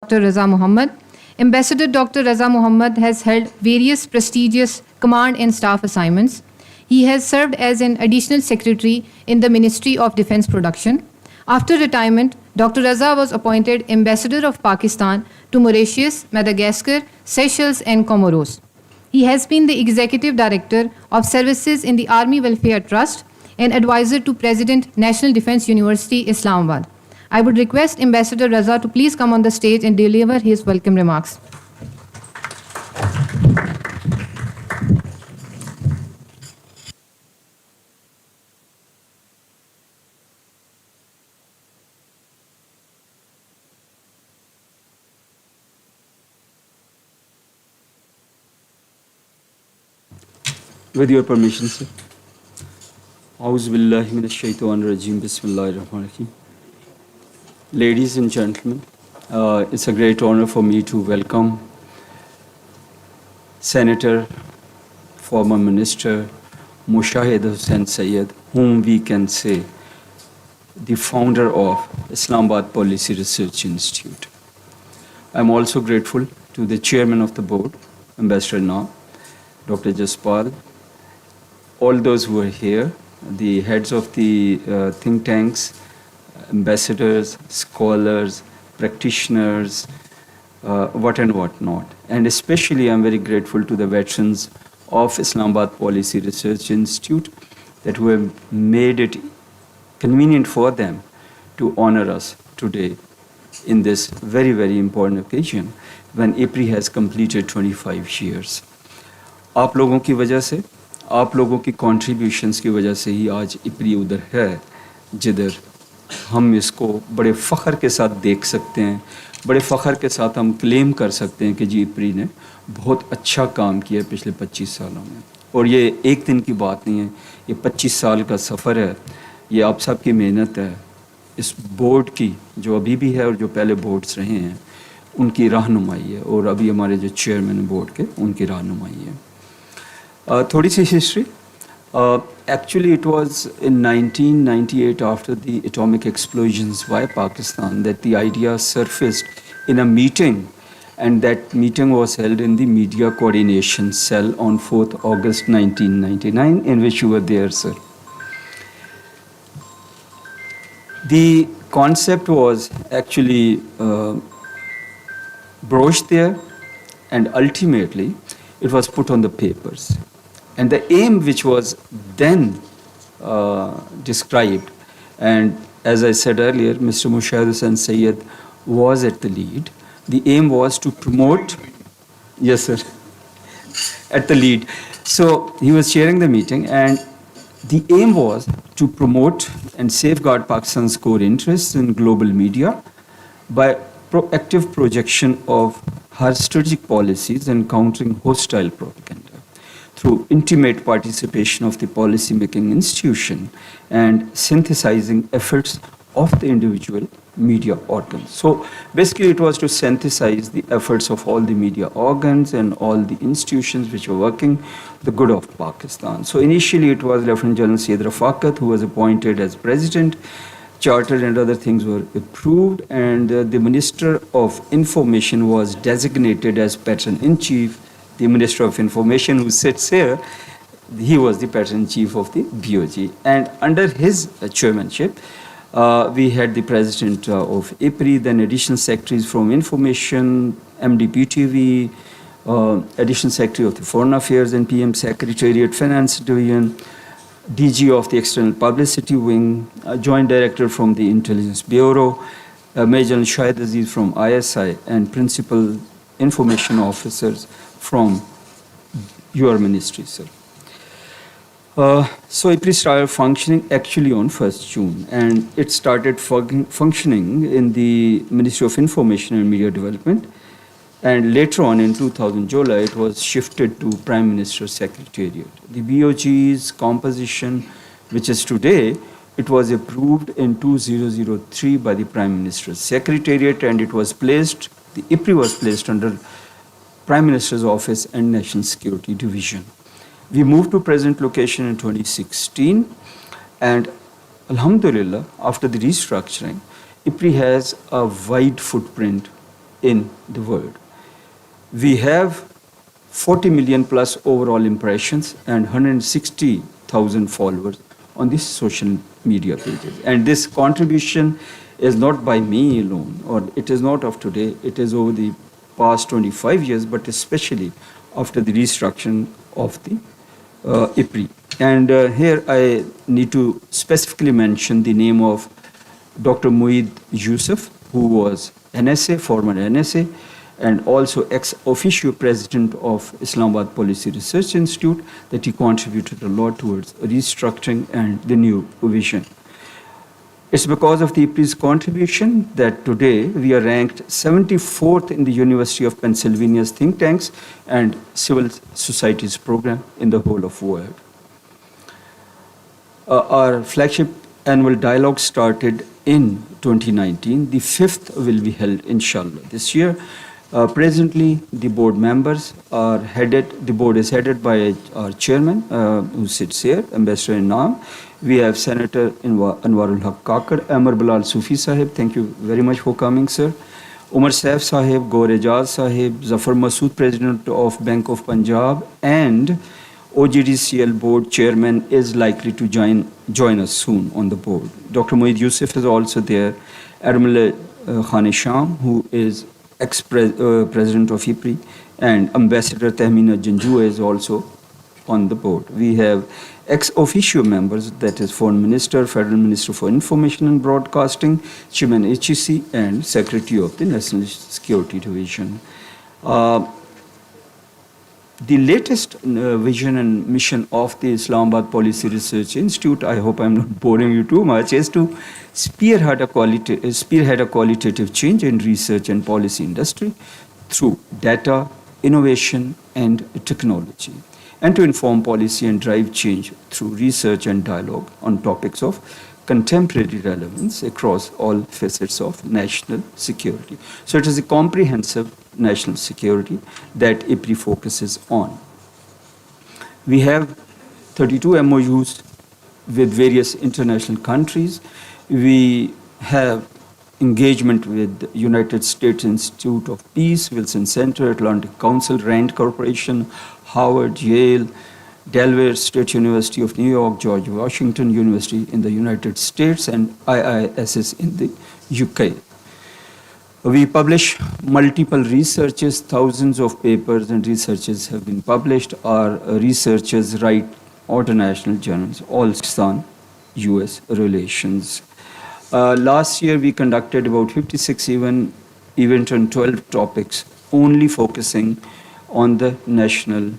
Dr. Raza Muhammad. Ambassador Dr. Raza Muhammad has held various prestigious command and staff assignments. He has served as an additional secretary in the Ministry of Defense Production. After retirement, Dr. Raza was appointed Ambassador of Pakistan to Mauritius, Madagascar, Seychelles, and Comoros. He has been the Executive Director of Services in the Army Welfare Trust and advisor to President, National Defense University, Islamabad. I would request Ambassador Raza to please come on the stage and deliver his welcome remarks. With your permission, sir. Auzu billahi minash shaitanir rajim. Bismillahir rahmanir rahim. Ladies and gentlemen, it's a great honor for me to welcome Senator, former Minister Mushahid Hussain Sayyed, whom we can say the founder of Islamabad Policy Research Institute. I'm also grateful to the chairman of the board, Ambassador Now, Dr. Jaspal, all those who are here, the heads of the think tanks, ambassadors, scholars, practitioners, what and what not. And especially I'm very grateful to the veterans of Islamabad Policy Research Institute that who have made it convenient for them to honor us today in this very, very important occasion when IPRI has completed 25 years. आप लोगों की वजह से, आप लोगों की contributions की वजह से ही आज IPRI उधर है जिधर हम इसको बड़े फ़ख्र के साथ देख सकते हैं, बड़े फ़ख्र के साथ हम क्लेम कर सकते हैं कि जी IPRI ने बहुत अच्छा काम किया पिछले 25 सालों में। और ये एक दिन की बात नहीं है, ये 25 साल का सफ़र है, ये आप सब की मेहनत है, इस बोर्ड की जो अभी भी है और जो पहले बोर्ड्स रहे हैं उनकी रहनुमाई है और अभी हमारे जो चेयरमैन बोर्ड के उनकी रहनुमाई है। थोड़ी सी history. Actually, it was in 1998, after the atomic explosions by Pakistan, that the idea surfaced in a meeting, and that meeting was held in the Media Coordination Cell on 4th August 1999, in which you were there, sir. The concept was actually broached there, and ultimately it was put on the papers. And the aim which was then described, and as I said earlier, Mr. Mushahid Hussain Sayyed was at the lead. The aim was to promote, yes sir, at the lead. So he was chairing the meeting, and the aim was to promote and safeguard Pakistan's core interests in global media by proactive projection of her strategic policies and countering hostile propaganda through intimate participation of the policy-making institution and synthesizing efforts of the individual media organs. So basically it was to synthesize the efforts of all the media organs and all the institutions which were working for the good of Pakistan. So initially it was Lieutenant General Syed Rafaqat who was appointed as president. Charter and other things were approved, and the Minister of Information was designated as patron-in-chief. The Minister of Information who sits here, he was the patron-in-chief of the BOG. And under his chairmanship, we had the president of IPRI, then additional secretaries from Information, MDPTV, additional secretary of the Foreign Affairs and PM Secretariat, Finance Division, DG of the External Publicity Wing, Joint Director from the Intelligence Bureau, Major Shahid Aziz from ISI, and Principal Information Officers from your ministry, sir. So IPRI started functioning actually on 1st June, and it started functioning in the Ministry of Information and Media Development, and later on in 2000 July it was shifted to Prime Minister's Secretariat. The BOG's composition, which is today, it was approved in 2003 by the Prime Minister's Secretariat, and it was placed, the IPRI was placed under Prime Minister's Office and National Security Division. We moved to present location in 2016, and Alhamdulillah, after the restructuring, IPRI has a wide footprint in the world. We have 40 million plus overall impressions and 160,000 followers on these social media pages. And this contribution is not by me alone, or it is not of today, it is over the past 25 years, but especially after the restructuring of the IPRI. And here I need to specifically mention the name of Dr. Mueed Yusuf, who was NSA, former NSA, and also ex officio president of Islamabad Policy Research Institute, that he contributed a lot towards restructuring and the new vision. It's because of the IPRI's contribution that today we are ranked 74th in the University of Pennsylvania's think tanks and civil societies program in the whole of world. Our flagship annual dialogue started in 2019. The fifth will be held, inshallah, this year. Presently, the board members are headed, the board is headed by our chairman, who sits here, Ambassador Inam. We have Senator Anwarul Haq Kakar, Amar Bilal Sufi Sahib, thank you very much for coming, sir. Umar Saif Sahib, Gaur Ejaz Sahib, Zafar Masood, President of Bank of Punjab, and OGDCL board chairman is likely to join us soon on the board. Dr. Mueed Yusuf is also there, Admiral Khan Sham, who is ex-president of IPRI, and Ambassador Tahmina Janjua is also on the board. We have ex-officio members, that is Foreign Minister, Federal Minister for Information and Broadcasting, Chairman HEC, and Secretary of the National Security Division. The latest vision and mission of the Islamabad Policy Research Institute, I hope I'm not boring you too much, is to spearhead a qualitative change in research and policy industry through data, innovation, and technology, and to inform policy and drive change through research and dialogue on topics of contemporary relevance across all facets of national security. So it is a comprehensive national security that IPRI focuses on. We have 32 MOUs with various international countries. We have engagement with United States Institute of Peace, Wilson Center, Atlantic Council, Rand Corporation, Harvard, Yale, Delaware State University of New York, George Washington University in the United States, and IISS in the UK. We publish multiple researches, thousands of papers and researches have been published. Our researchers write international journals, all Pakistan-US relations. Last year we conducted about 56 events on 12 topics, only focusing on the national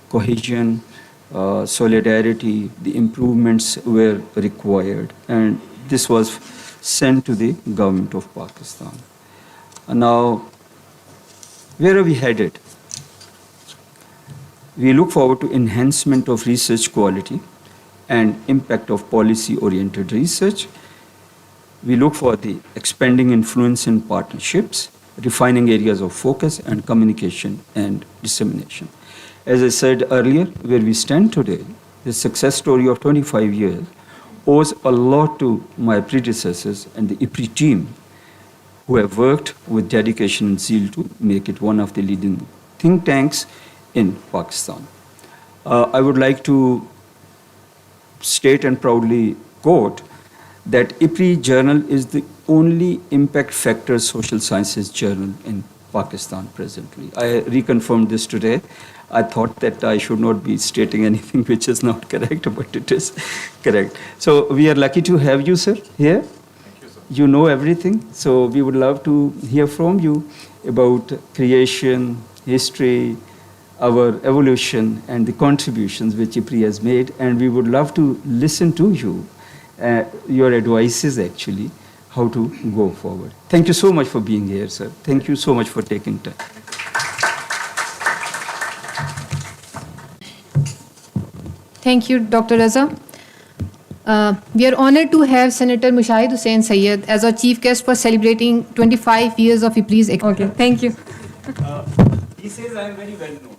cohesion, solidarity, the improvements were required, and this was sent to the government of Pakistan. Now, where are we headed? We look forward to enhancement of research quality and impact of policy-oriented research. We look for the expanding influence in partnerships, refining areas of focus, and communication and dissemination. As I said earlier, where we stand today, the success story of 25 years owes a lot to my predecessors and the IPRI team, who have worked with dedication and zeal to make it one of the leading think tanks in Pakistan. I would like to state and proudly quote that IPRI journal is the only impact factor social sciences journal in Pakistan presently. I reconfirmed this today. I thought that I should not be stating anything which is not correct, but it is correct. So we are lucky to have you, sir, here. You know everything, so we would love to hear from you about creation, history, our evolution, and the contributions which IPRI has made, and we would love to listen to you, your advices actually, how to go forward. Thank you so much for being here, sir. Thank you so much for taking time. Thank you, Dr. Raza. We are honored to have Senator Mushahid Hussain Sayyed as our chief guest for celebrating 25 years of IPRI's. Okay, thank you. He says I am very well known.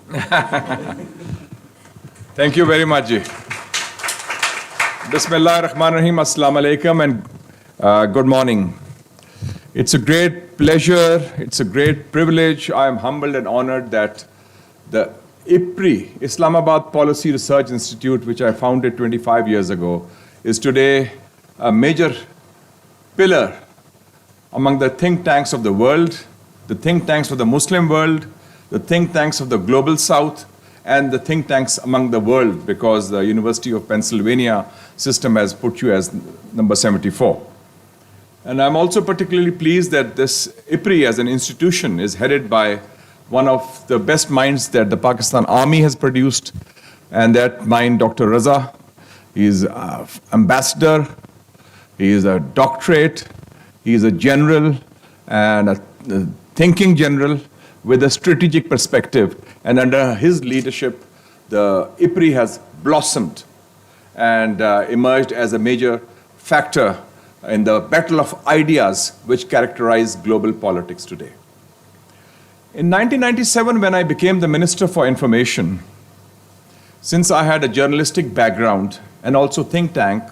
Thank you very much, Ji. Bismillah ar-Rahman ar-Rahim, Assalamu alaikum, and good morning. It's a great pleasure, it's a great privilege. I am humbled and honored that the IPRI, Islamabad Policy Research Institute, which I founded 25 years ago, is today a major pillar among the think tanks of the world, the think tanks of the Muslim world, the think tanks of the global south, and the think tanks among the world, because the University of Pennsylvania system has put you as number 74. And I'm also particularly pleased that this IPRI as an institution is headed by one of the best minds that the Pakistan Army has produced, and that mind, Dr. Raza. He is an ambassador, he is a doctorate, he is a general and a thinking general with a strategic perspective. And under his leadership, the IPRI has blossomed and emerged as a major factor in the battle of ideas which characterize global politics today. In 1997, when I became the Minister for Information, since I had a journalistic background and also think tank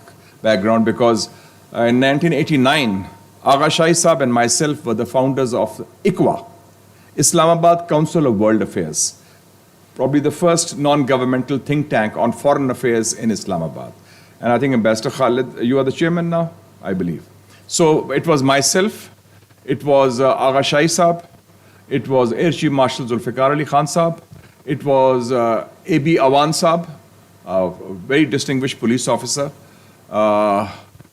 background, because in 1989, Agha Shahi Sahab and myself were the founders of ICWA, Islamabad Council of World Affairs, probably the first non-governmental think tank on foreign affairs in Islamabad. And I think Ambassador Khalid, you are the chairman now, I believe. So it was myself, it was Agha Shahi Sahab, it was Air Chief Marshal Zulfikar Ali Khan Sahab, it was A.B. Awan Sahab, a very distinguished police officer.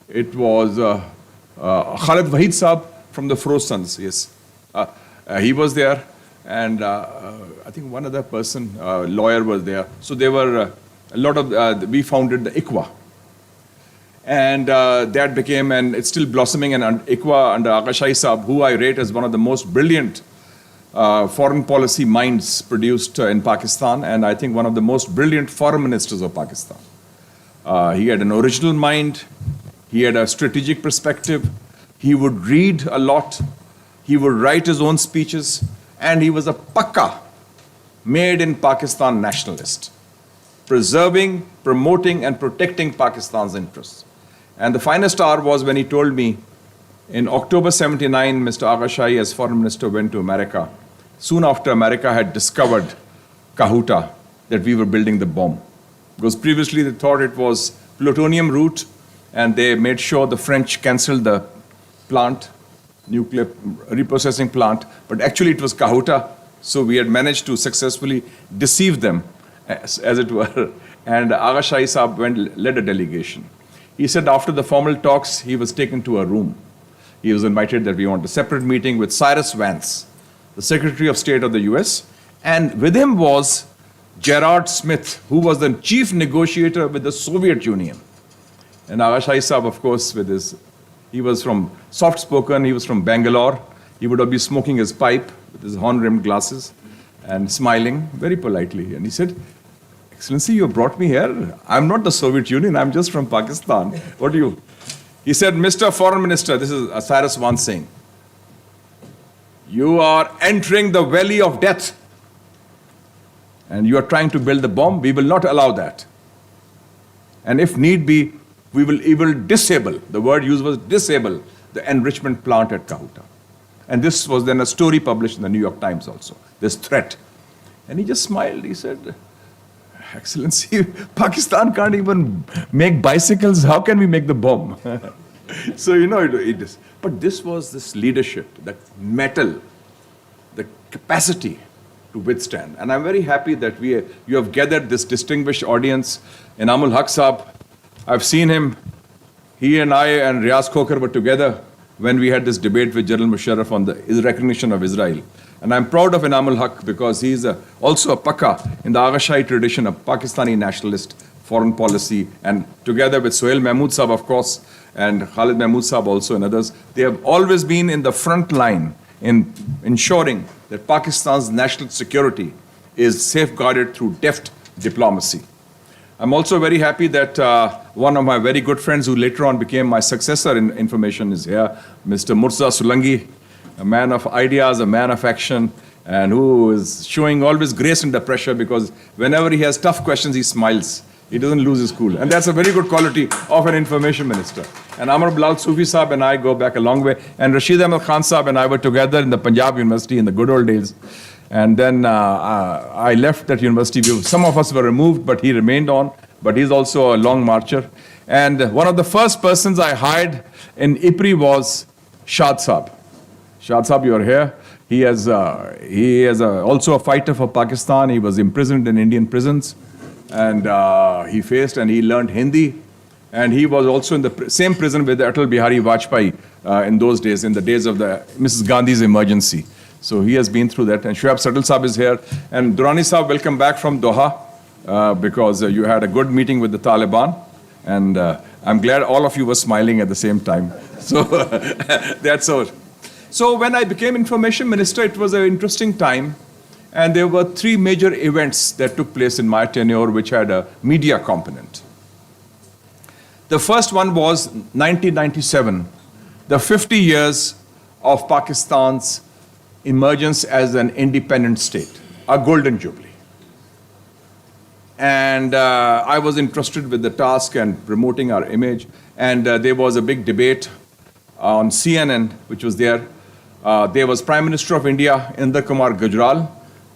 It was Khalid Wahid Sahab from the Froze Sons, yes. He was there, and I think one other person, lawyer, was there. So there were a lot of, we founded the ICWA. And that became, and it's still blossoming, and ICWA under Agha Shahi Sahab, who I rate as one of the most brilliant foreign policy minds produced in Pakistan, and I think one of the most brilliant foreign ministers of Pakistan. He had an original mind, he had a strategic perspective, he would read a lot, he would write his own speeches, and he was a pakka, made in Pakistan nationalist, preserving, promoting, and protecting Pakistan's interests. And the finest hour was when he told me, in October 79, Mr. Agha Shahi, as foreign minister, went to America. Soon after America had discovered Kahuta, that we were building the bomb. Because previously they thought it was plutonium route, and they made sure the French cancelled the plant, nuclear reprocessing plant, but actually it was Kahuta. So we had managed to successfully deceive them, as it were. And Agha Shahi Sahab led a delegation. He said after the formal talks, he was taken to a room. He was invited that we want a separate meeting with Cyrus Vance, the Secretary of State of the US, and with him was Gerard Smith, who was the chief negotiator with the Soviet Union. And Agha Shahi Sahab, of course, he was from soft-spoken, he was from Bangalore. He would be smoking his pipe with his horn-rimmed glasses and smiling very politely. And he said, Excellency, you brought me here. I'm not the Soviet Union, I'm just from Pakistan. What do you? He said, Mr. Foreign Minister, this is Cyrus Vance saying, you are entering the valley of death. And you are trying to build the bomb. We will not allow that. And if need be, we will disable, the word used was disable, the enrichment plant at Kahuta. And this was then a story published in the New York Times also, this threat. And he just smiled. He said, Excellency, Pakistan can't even make bicycles. How can we make the bomb? So, it is. But this was this leadership, the mettle, the capacity to withstand. And I'm very happy that you have gathered this distinguished audience. Inamul Haq Sahab, I've seen him. He and I and Riaz Khokhar were together when we had this debate with General Musharraf on the recognition of Israel. And I'm proud of Inamul Haq because he's also a pakka in the Agha Shahi tradition of Pakistani nationalist foreign policy. And together with Sohail Mahmood Sahab, of course, and Khalid Mahmood Sahab also and others, they have always been in the front line in ensuring that Pakistan's national security is safeguarded through deft diplomacy. I'm also very happy that one of my very good friends who later on became my successor in information is here, Mr. Murza Sulangi, a man of ideas, a man of action, and who is showing always grace under pressure because whenever he has tough questions, he smiles. He doesn't lose his cool. And that's a very good quality of an information minister. And Amar Bilal Sufi Saab and I go back a long way. And Rashid Ahmed Khan Saab and I were together in the Punjab University in the good old days. And then I left that university. Some of us were removed, but he remained on. But he's also a long marcher. And one of the first persons I hired in IPRI was Shad Saab. Shad Saab, you are here. He is also a fighter for Pakistan. He was imprisoned in Indian prisons. And he faced and he learned Hindi. And he was also in the same prison with Atal Bihari Vajpayee in those days, in the days of the Mrs. Gandhi's emergency. So he has been through that. And Shoaib Sadal Saab is here. And Durrani Saab, welcome back from Doha because you had a good meeting with the Taliban. And I'm glad all of you were smiling at the same time. So that's all. So when I became information minister, it was an interesting time. And there were three major events that took place in my tenure which had a media component. The first one was 1997, the 50 years of Pakistan's emergence as an independent state, a golden jubilee. And I was entrusted with the task and promoting our image. And there was a big debate on CNN, which was there. There was Prime Minister of India, Inder Kumar Gujral,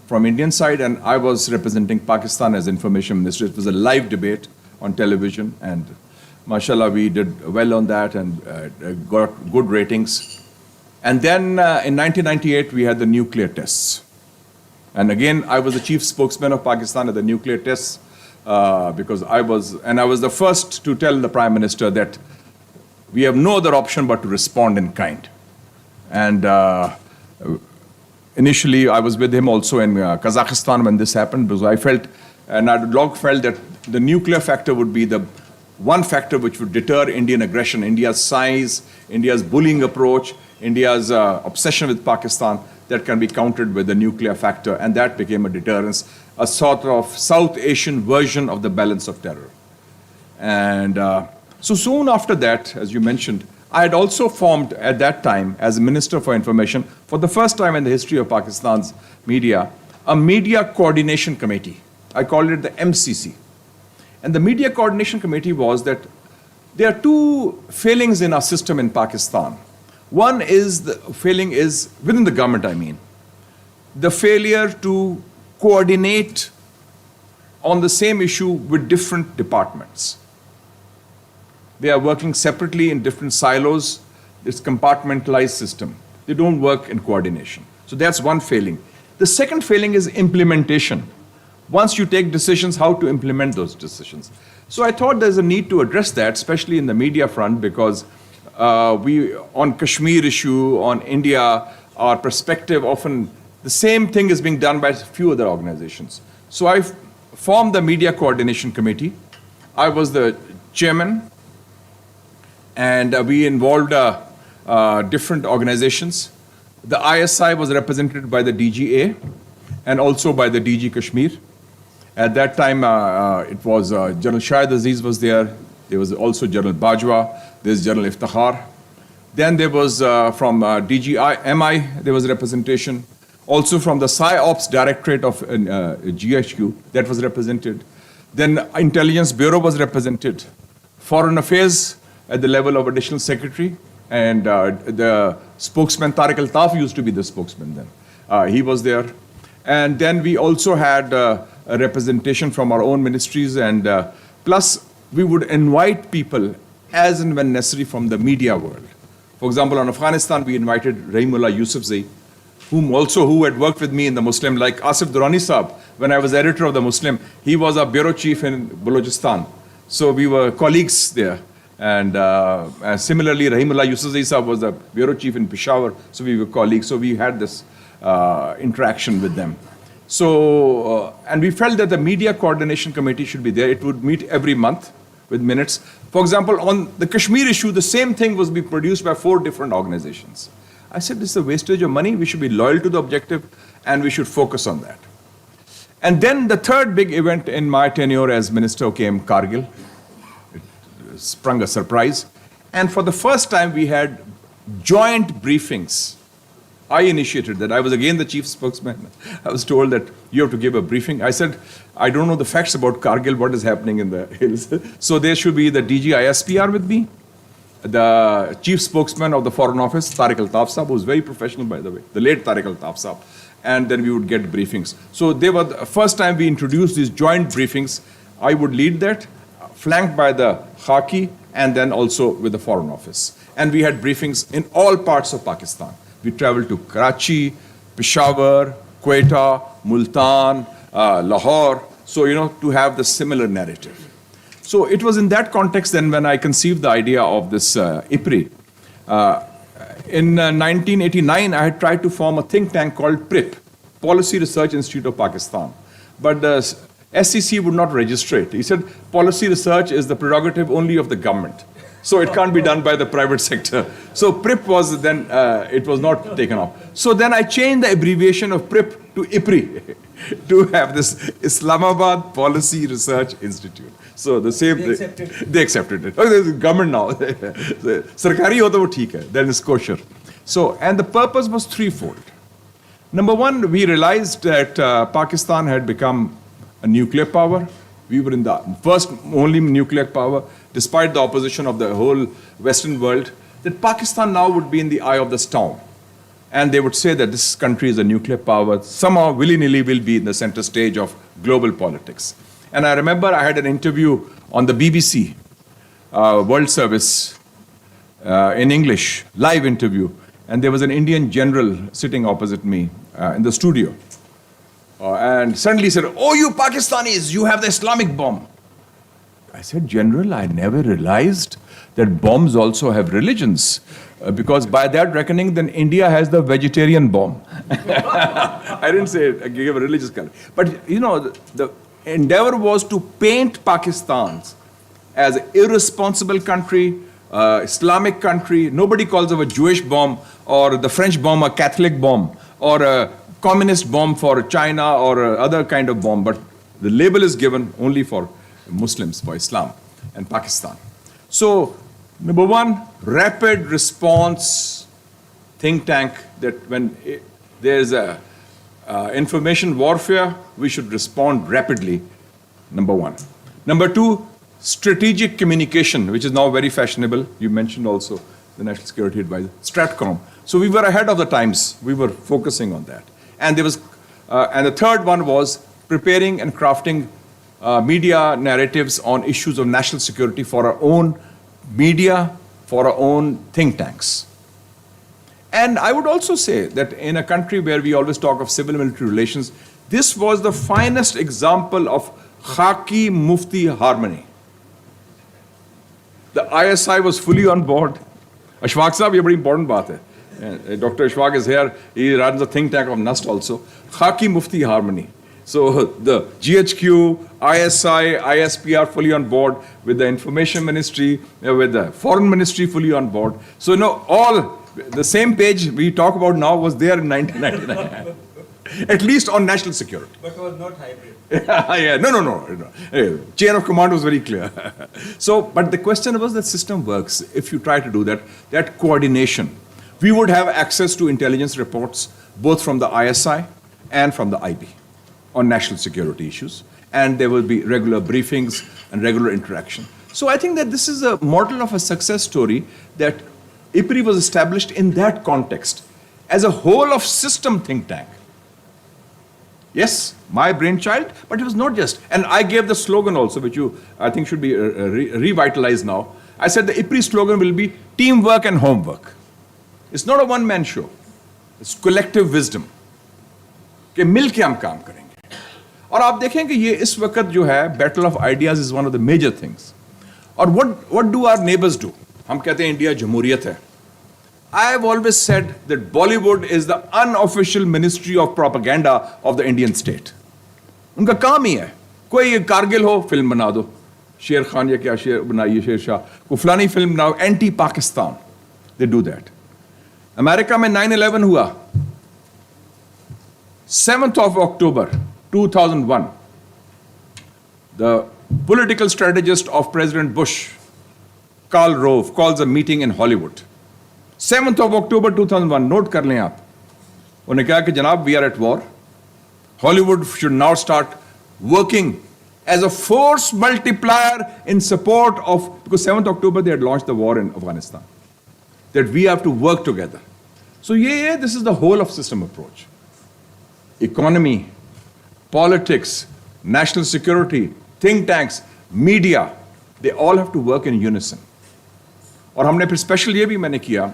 from Indian side, and I was representing Pakistan as information minister. It was a live debate on television, and mashallah, we did well on that and got good ratings. And then in 1998, we had the nuclear tests. And again, I was the chief spokesman of Pakistan at the nuclear tests because I was the first to tell the Prime Minister that we have no other option but to respond in kind. And initially, I was with him also in Kazakhstan when this happened because I felt, and I long felt that the nuclear factor would be the one factor which would deter Indian aggression, India's size, India's bullying approach, India's obsession with Pakistan that can be countered with the nuclear factor, and that became a deterrence, a sort of South Asian version of the balance of terror. And so soon after that, as you mentioned, I had also formed at that time as Minister for Information, for the first time in the history of Pakistan's media, a media coordination committee. I called it the MCC. And the media coordination committee was that there are two failings in our system in Pakistan. One is the failing is within the government, I mean, the failure to coordinate on the same issue with different departments. They are working separately in different silos. It's compartmentalized system. They don't work in coordination. So that's one failing. The second failing is implementation. Once you take decisions, how to implement those decisions. So I thought there's a need to address that, especially in the media front, because on Kashmir issue, on India, our perspective often, the same thing is being done by a few other organizations. So I formed the Media Coordination Committee. I was the chairman, and we involved different organizations. The ISI was represented by the DGA and also by the DG Kashmir. At that time, it was General Shahid Aziz was there. There was also General Bajwa. There's General Iftikhar. Then there was from DGI-MI, there was representation. Also from the PsyOps Directorate of GHQ, that was represented. Then Intelligence Bureau was represented. Foreign Affairs at the level of Additional Secretary. And the spokesman, Tariq Altaf, used to be the spokesman then. He was there. And then we also had a representation from our own ministries. And plus, we would invite people as and when necessary from the media world. For example, on Afghanistan, we invited Rahimullah Yusufzai, who had worked with me in the Muslim, like Asif Durrani Saab, when I was editor of the Muslim. He was a bureau chief in Balochistan. So we were colleagues there. And similarly, Rahimullah Yusufzai Saab was the bureau chief in Peshawar. So we were colleagues. So we had this interaction with them. So, and we felt that the Media Coordination Committee should be there. It would meet every month with minutes. For example, on the Kashmir issue, the same thing was being produced by 4 different organizations. I said, this is a wastage of money. We should be loyal to the objective, and we should focus on that. And then the third big event in my tenure as minister came Kargil. It sprung a surprise. And for the first time, we had joint briefings I initiated that. I was again the chief spokesman. I was told that you have to give a briefing. I said, I don't know the facts about Kargil, what is happening in the hills. So there should be the DG ISPR with me, the chief spokesman of the Foreign Office, Tariq Altaf Saab, who's very professional, by the way, the late Tariq Altaf Saab. And then we would get briefings. So they were the first time we introduced these joint briefings. I would lead that, flanked by the Khaki, and then also with the Foreign Office. And we had briefings in all parts of Pakistan. We traveled to Karachi, Peshawar, Quetta, Multan, Lahore, so, to have the similar narrative. So it was in that context then when I conceived the idea of this IPRI. In 1989, I had tried to form a think tank called PRIP, Policy Research Institute of Pakistan. But the SEC would not register it. He said, policy research is the prerogative only of the government. So it can't be done by the private sector. So PRIP was then, it was not taken off. So then I changed the abbreviation of PRIP to IPRI to have this Islamabad Policy Research Institute. So the same, they accepted it. Oh, there's government now. Sarkari ho to wo theek hai, then it's kosher. So, and the purpose was threefold. Number one, we realized that Pakistan had become a nuclear power. We were in the first only nuclear power, despite the opposition of the whole Western world, that Pakistan now would be in the eye of the storm. And they would say that this country is a nuclear power, somehow willy-nilly will be in the center stage of global politics. And I remember I had an interview on the BBC World Service in English, live interview, and there was an Indian general sitting opposite me in the studio. And suddenly said, oh, you Pakistanis, you have the Islamic bomb. I said, General, I never realized that bombs also have religions. Because by that reckoning, then India has the vegetarian bomb. I didn't say it, I gave a religious color. But, the endeavor was to paint Pakistan as an irresponsible country, Islamic country. Nobody calls it a Jewish bomb or the French bomb a Catholic bomb or a communist bomb for China or other kind of bomb, but the label is given only for Muslims, for Islam and Pakistan. So, number one, rapid response think tank that when there's a information warfare, we should respond rapidly, number one. Number two, strategic communication, which is now very fashionable. You mentioned also the National Security Advisor, Stratcom. So we were ahead of the times. We were focusing on that. And there was, and the third one was preparing and crafting media narratives on issues of national security for our own media, for our own think tanks. And I would also say that in a country where we always talk of civil-military relations, this was the finest example of Khaki Mufti harmony. The ISI was fully on board. Ashfaq Saab, ये बड़ी important बात है. Dr. Ashfaq is here. He runs a think tank of NUST also. Khaki Mufti harmony. So the GHQ, ISI, ISPR fully on board, with the Information Ministry, with the Foreign Ministry fully on board. So all the same page we talk about now was there in 1999. At least on national security. But was not hybrid. Yeah, no. Chain of command was very clear. So, but the question was, the system works if you try to do that coordination. We would have access to intelligence reports, both from the ISI and from the IB, on national security issues. And there will be regular briefings and regular interaction. So I think that this is a model of a success story, that IPRI was established in that context as a whole of system think tank. Yes, my brainchild, but it was not just. And I gave the slogan also, which I think should be revitalized now. I said the IPRI slogan will be teamwork and homework. It's not a one-man show. It's collective wisdom. कि मिल के हम काम करेंगे. और आप देखें कि ये इस वक्त जो है, battle of ideas is one of the major things. और what do our neighbors do? हम कहते हैं इंडिया जमहूरियत है. I have always said that Bollywood is the unofficial ministry of propaganda of the Indian state. उनका काम ही है. कोई कारगिल हो, फिल्म बना दो. शेर खान या क्या शेर बनाइए, शेर शाह. कोई फलानी फिल्म बनाओ, anti-Pakistan. They do that. America में 9/11 हुआ. 7th of October 2001. The political strategist of President Bush, Karl Rove, calls a meeting in Hollywood. 7th of October 2001, note कर लें आप. उन्होंने कहा कि जनाब, we are at war. Hollywood should now start working as a force multiplier in support of, because 7th October they had launched the war in Afghanistan, that we have to work together. So this is the whole of system approach. Economy, politics, national security, think tanks, media, they all have to work in unison. और हमने फिर special ये भी मैंने किया,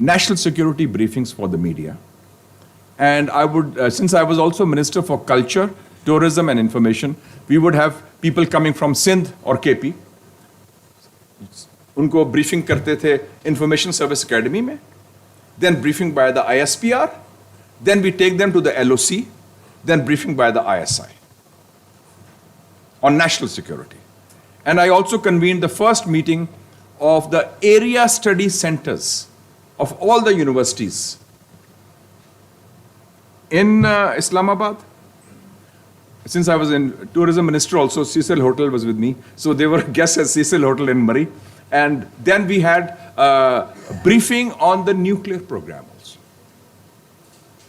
national security briefings for the media. And I would, since I was also Minister for Culture, Tourism and Information, we would have people coming from Sindh or KP. उनको briefing करते थे Information Service Academy में, then briefing by the ISPR, then we take them to the LOC, then briefing by the ISI on national security. And I also convened the first meeting of the area study centers of all the universities in Islamabad. Since I was in tourism minister also, Cecil Hotel was with me. So they were guests at Cecil Hotel in Murray. And then we had a briefing on the nuclear program also.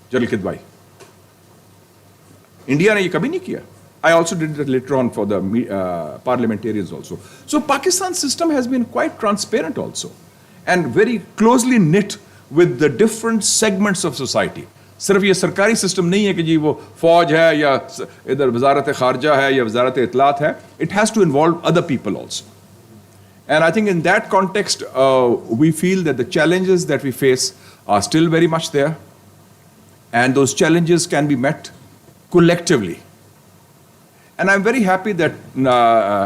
General Kidwai. India ne ye kabhi nahi kiya. I also did that later on for the parliamentarians also. So Pakistan's system has been quite transparent also and very closely knit with the different segments of society. सिर्फ ये सरकारी system नहीं है कि जी वो फौज है या इधर वजारत खारजा है या वजारत इतलात है. It has to involve other people also. And I think in that context, we feel that the challenges that we face are still very much there. And those challenges can be met collectively. And I'm very happy that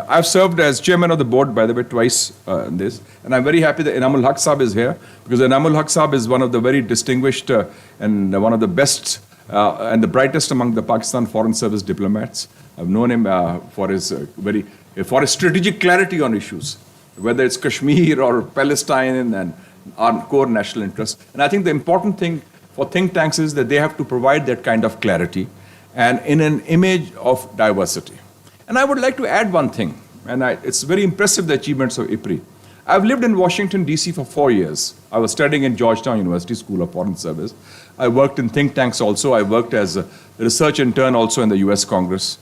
I've served as chairman of the board, by the way, twice in this. And I'm very happy that Inamul Haq Saab is here, because Inamul Haq Saab is one of the very distinguished and one of the best and the brightest among the Pakistan Foreign Service diplomats. I've known him for his strategic clarity on issues, whether it's Kashmir or Palestine and our core national interests. And I think the important thing for think tanks is that they have to provide that kind of clarity and in an image of diversity. And I would like to add one thing, and it's very impressive, the achievements of IPRI. I've lived in Washington, D.C. for 4 years. I was studying in Georgetown University School of Foreign Service. I worked in think tanks also. I worked as a research intern also in the US Congress,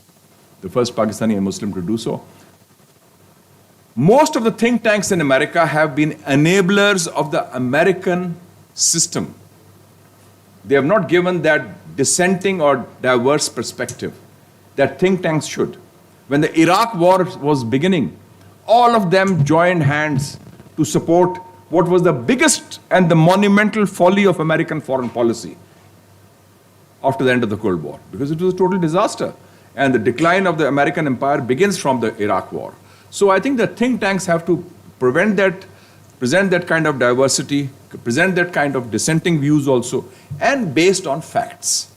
the first Pakistani and Muslim to do so. Most of the think tanks in America have been enablers of the American system. They have not given that dissenting or diverse perspective that think tanks should. When the Iraq war was beginning, all of them joined hands to support what was the biggest and the monumental folly of American foreign policy after the end of the Cold War, because it was a total disaster. And the decline of the American empire begins from the Iraq war. So I think that think tanks have to present that kind of diversity, present that kind of dissenting views also, and based on facts,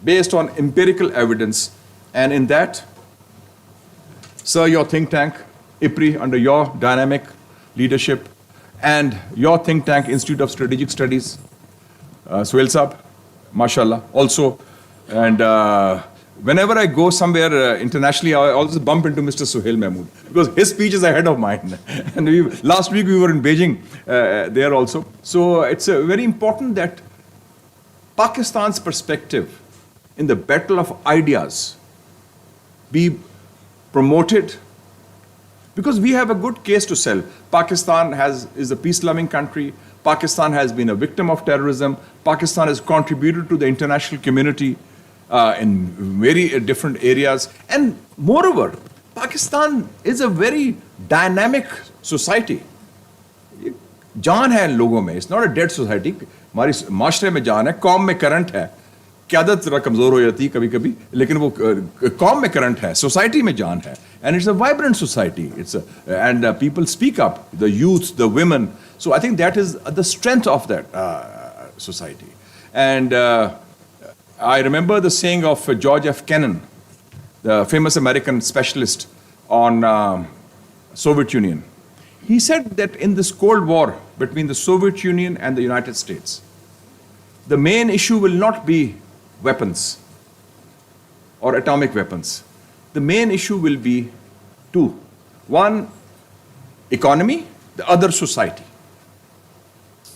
based on empirical evidence. And in that, sir, your think tank, IPRI, under your dynamic leadership, and your think tank, Institute of Strategic Studies, Suhail Saab, mashallah, also, and whenever I go somewhere internationally, I always bump into Mr. Suhail Mahmood, because his speech is ahead of mine. And last week we were in Beijing there also. So it's very important that Pakistan's perspective in the battle of ideas be promoted, because we have a good case to sell. Pakistan is a peace-loving country. Pakistan has been a victim of terrorism. Pakistan has contributed to the international community in very different areas. And moreover, Pakistan is a very dynamic society. जान है लोगों में. It's not a dead society. हमारी माशरे में जान है, कौम में करंट है. क़यादत जरा कमज़ोर हो जाती है कभी-कभी, लेकिन वो कौम में करंट है, society में जान है. And it's a vibrant society. And people speak up, the youth, the women. So I think that is the strength of that society. And I remember the saying of George F. Kennan, the famous American specialist on Soviet Union. He said that in this Cold War between the Soviet Union and the United States, the main issue will not be weapons or atomic weapons. The main issue will be two. One, economy, the other, society.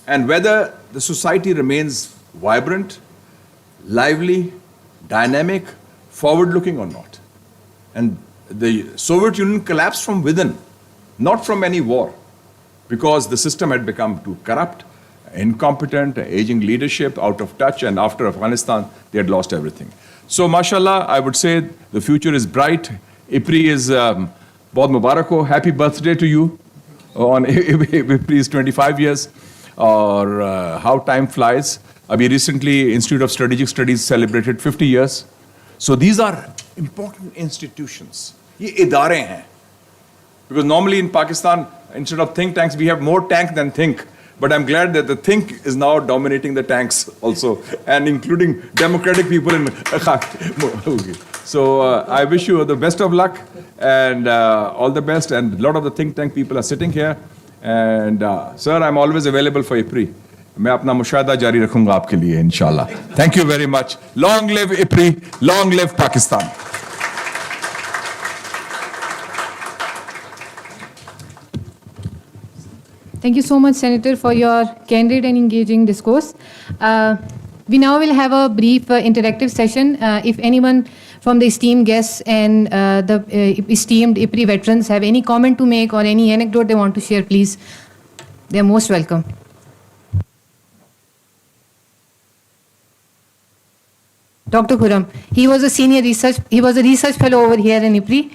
and whether the society remains vibrant, lively, dynamic, forward-looking or not. And the Soviet Union collapsed from within, not from any war, because the system had become too corrupt, incompetent, aging leadership, out of touch, and after Afghanistan, they had lost everything. So, mashallah, I would say the future is bright. IPRI is Bahut Mubarak ho. Happy birthday to you on IPRI's 25 years, or how time flies. Abhi recently, Institute of Strategic Studies celebrated 50 years. So these are important institutions. Ye idare hain. Because normally in Pakistan, instead of think tanks, we have more tank than think. But I'm glad that the think is now dominating the tanks also, and including democratic people in. So I wish you the best of luck and all the best. And a lot of the think tank people are sitting here. And sir, I'm always available for IPRI. मैं अपना मुशाहदा जारी रखूंगा आपके लिए इंशाल्लाह. Thank you very much. Long live IPRI. Long live Pakistan. Thank you so much, Senator, for your candid and engaging discourse. We now will have a brief interactive session. If anyone from the esteemed guests and the esteemed IPRI veterans have any comment to make or any anecdote they want to share, please, they are most welcome. Dr. Khurram, he was a research fellow over here in IPRI.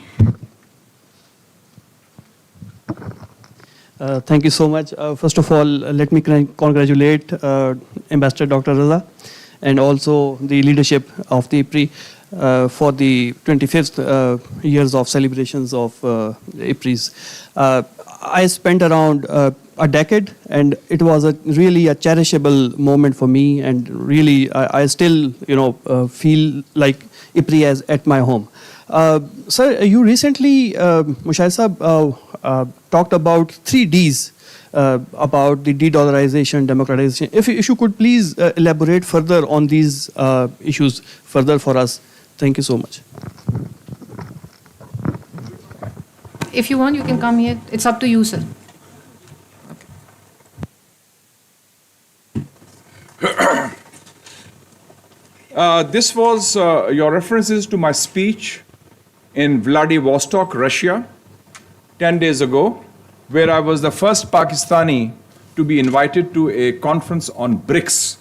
Thank you so much. First of all, let me congratulate Ambassador Dr. Raza and also the leadership of the IPRI for the 25th years of celebrations of IPRIs. I spent around a decade, and it was really a cherishable moment for me, and really I still feel like IPRI as at my home. Sir, you recently, Mushahid Sahab, talked about 3 Ds, about the de-dollarization, democratization. If you could please elaborate further on these issues further for us. Thank you so much. If you want, you can come here. It's up to you, sir. This was your references to my speech in Vladivostok, Russia, 10 days ago, where I was the first Pakistani to be invited to a conference on BRICS,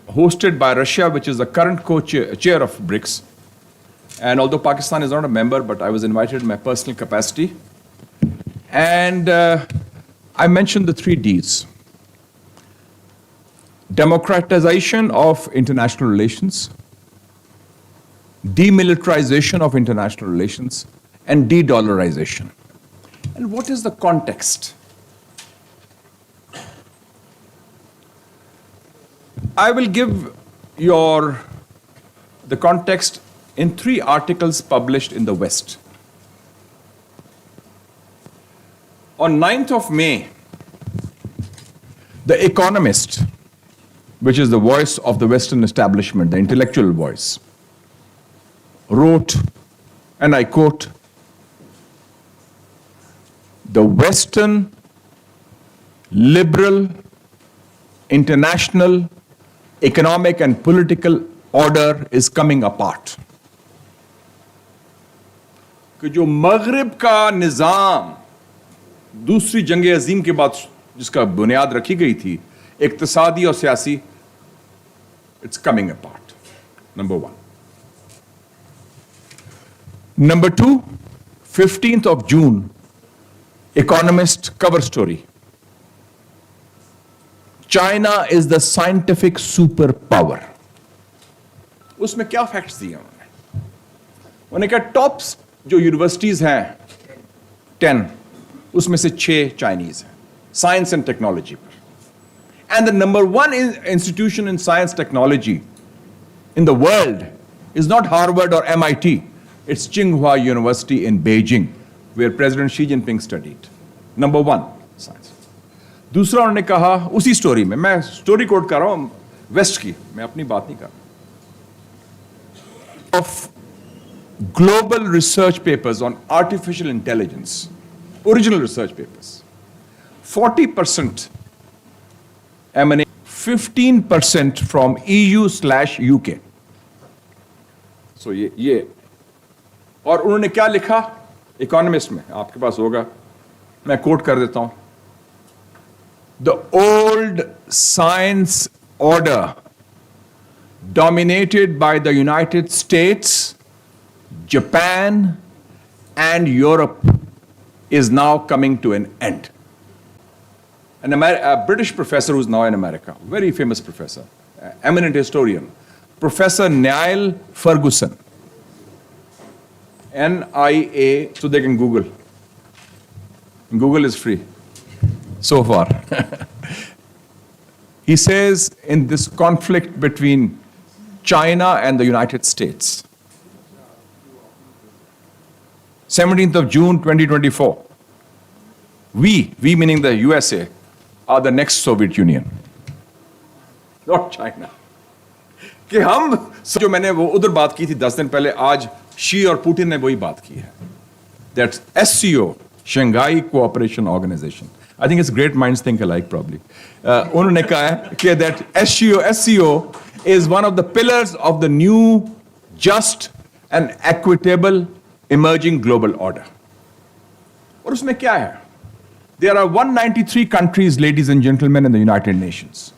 hosted by Russia, which is the current co-chair of BRICS. And although Pakistan is not a member, but I was invited in my personal capacity. And I mentioned the 3 Ds. Democratization of international relations, demilitarization of international relations, and de-dollarization. And what is the context? I will give the context in 3 articles published in the West. On 9th of May, The Economist, which is the voice of the Western establishment, the intellectual voice, wrote, and I quote, "The Western liberal, international, economic and political order is coming apart." कि जो मगरिब का निज़ाम दूसरी जंग अजीम के बाद जिसका बुनियाद रखी गई थी, इक्तिसादी और सियासी, it's coming apart. Number 1. Number 2, 15th of June, Economist cover story. China is the scientific superpower. उसमें क्या फैक्ट्स दिए उन्होंने कहा टॉप्स जो यूनिवर्सिटीज हैं 10, उसमें से 6 चाइनीज हैं साइंस एंड टेक्नोलॉजी पर. And the number 1 institution in science technology in the world is not Harvard or MIT. It's Tsinghua University in Beijing, where President Xi Jinping studied. Number 1, science. दूसरा उन्होंने कहा उसी story में, मैं story coat कर रहा हूं वेस्ट की, मैं अपनी बात नहीं कर रहा, of global research papers on artificial intelligence, original research papers, 40% emanate 15% from EU/UK. So ये और उन्होंने क्या लिखा इकोनॉमिस्ट में, आपके पास होगा, मैं कोट कर देता हूं. The old science order dominated by the United States, Japan, and Europe is now coming to an end. A British professor who's now in America, very famous professor, eminent historian, Professor Niall Ferguson, NIA, so they can Google. Google is free, so far. He says in this conflict between China and the United States, 17th of June 2024, we meaning the USA, are the next Soviet Union, not China. कि हम जो मैंने वो उधर बात की थी 10 दिन पहले, आज शी और पुतिन ने वही बात की है. That SCO, Shanghai Cooperation Organization. I think it's great minds think alike probably. उन्होंने कहा है कि that SCO is one of the pillars of the new, just and equitable emerging global order. और उसमें क्या है? There are 193 countries, ladies and gentlemen, in the United Nations.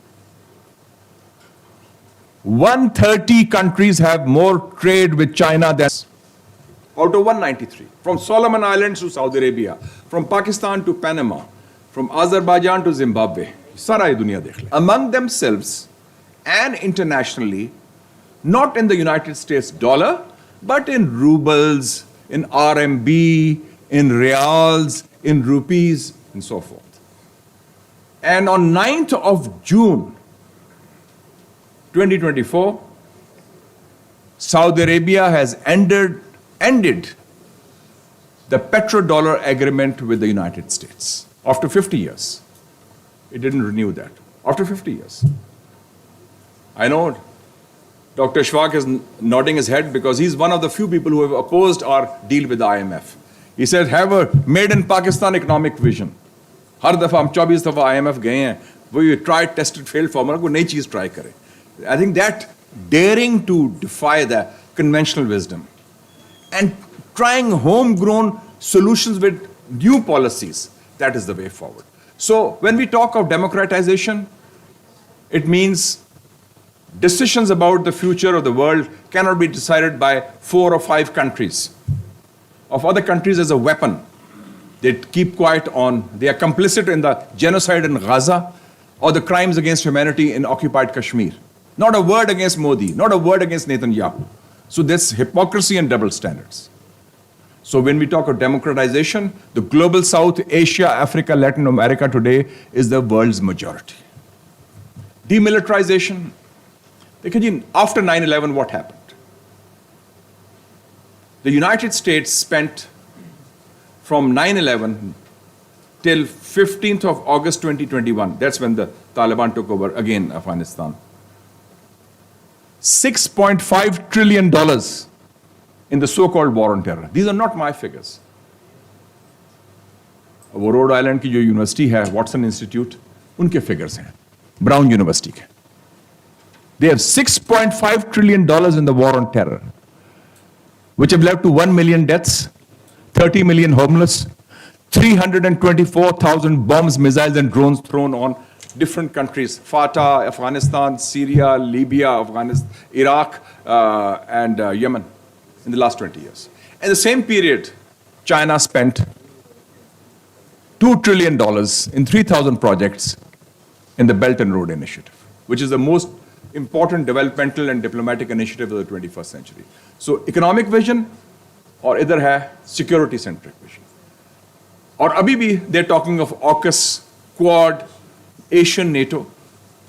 130 countries have more trade with China than out of 193. From Solomon Islands to Saudi Arabia, from Pakistan to Panama, from Azerbaijan to Zimbabwe. Sara ye duniya dekh le. Among themselves and internationally, not in the United States dollar, but in rubles, in RMB, in reals, in rupees, and so forth. And on 9th of June, 2024, Saudi Arabia has ended the petrodollar agreement with the United States. After 50 years. It didn't renew that. After 50 years. I know Dr. Schwag is nodding his head because he's one of the few people who have opposed our deal with the IMF. He said, have a made in Pakistan economic vision. हर दफा हम 24 दफा IMF गए हैं, वो tried, tested, failed formula, कोई नई चीज try करे. I think that daring to defy the conventional wisdom and trying homegrown solutions with new policies, that is the way forward. So when we talk of democratization, it means decisions about the future of the world cannot be decided by 4 or 5 countries. Of other countries as a weapon. They keep quiet on, they are complicit in the genocide in Gaza or the crimes against humanity in occupied Kashmir. Not a word against Modi, not a word against Netanyahu. So there's hypocrisy and double standards. So when we talk of democratization, the global South, Asia, Africa, Latin America today is the world's majority. Demilitarization. After 9/11, what happened? The United States spent from 9/11 till 15th of August 2021, that's when the Taliban took over again Afghanistan, $6.5 trillion in the so-called war on terror. These are not my figures. वो Rhode Island की जो university है, Watson institute, उनके figures हैं, brown university के. They have $6.5 trillion in the war on terror, which have led to 1 million deaths, 30 million homeless, 324,000 bombs, missiles, and drones thrown on different countries: Fatah, Afghanistan, Syria, Libya, Afghanistan, Iraq, and Yemen in the last 20 years. In the same period, China spent $2 trillion in 3,000 projects in the Belt and Road Initiative, which is the most important developmental and diplomatic initiative of the 21st century. So economic vision, or either hai security centric vision. Or abhi bhi they're talking of AUKUS, Quad, Asian NATO.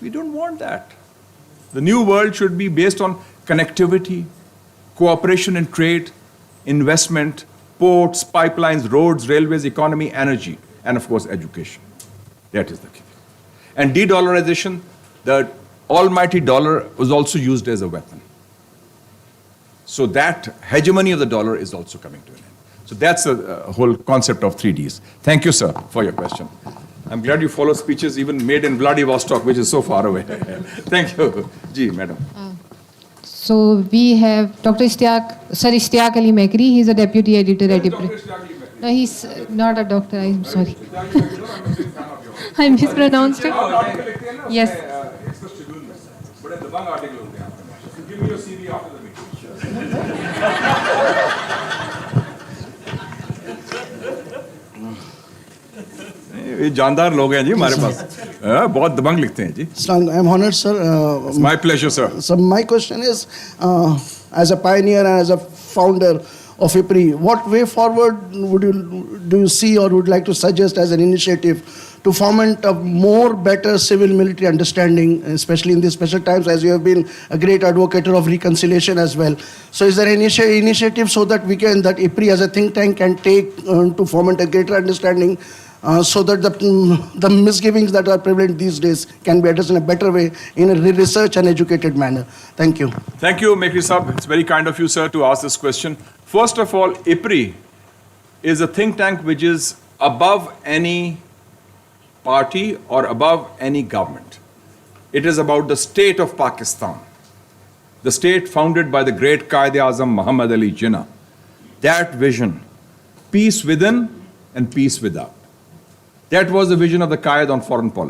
We don't want that. The new world should be based on connectivity, cooperation in trade, investment, ports, pipelines, roads, railways, economy, energy, and of course education. That is the key. And de-dollarization, the almighty dollar was also used as a weapon. So that hegemony of the dollar is also coming to an end. So that's the whole concept of 3Ds. Thank you, sir, for your question. I'm glad you follow speeches even made in Vladivostok, which is so far away. Thank you. Ji, madam. So we have Dr. Ishtiaq Ali Mekri. He's a deputy editor at IPRI. No, he's not a doctor. I'm sorry. I mispronounced it. Yes. Give me your CV after the meeting. ये जानदार लोग हैं जी हमारे पास बहुत दबंग लिखते हैं जी. I'm honored, sir. It's my pleasure, sir. So my question is, as a pioneer and as a founder of IPRI, what way forward do you see or would like to suggest as an initiative to foment a more better civil-military understanding, especially in these special times, as you have been a great advocate of reconciliation as well. So is there an initiative so that that IPRI as a think tank can take to foment a greater understanding so that the misgivings that are prevalent these days can be addressed in a better way, in a research and educated manner? Thank you. Thank you, Mekri Sahab. It's very kind of you, sir, to ask this question. First of all, IPRI is a think tank which is above any party or above any government. It is about the state of Pakistan, the state founded by the great Qaid-e-Azam Muhammad Ali Jinnah. That vision, peace within and peace without. That was the vision of the Qaid on foreign policy.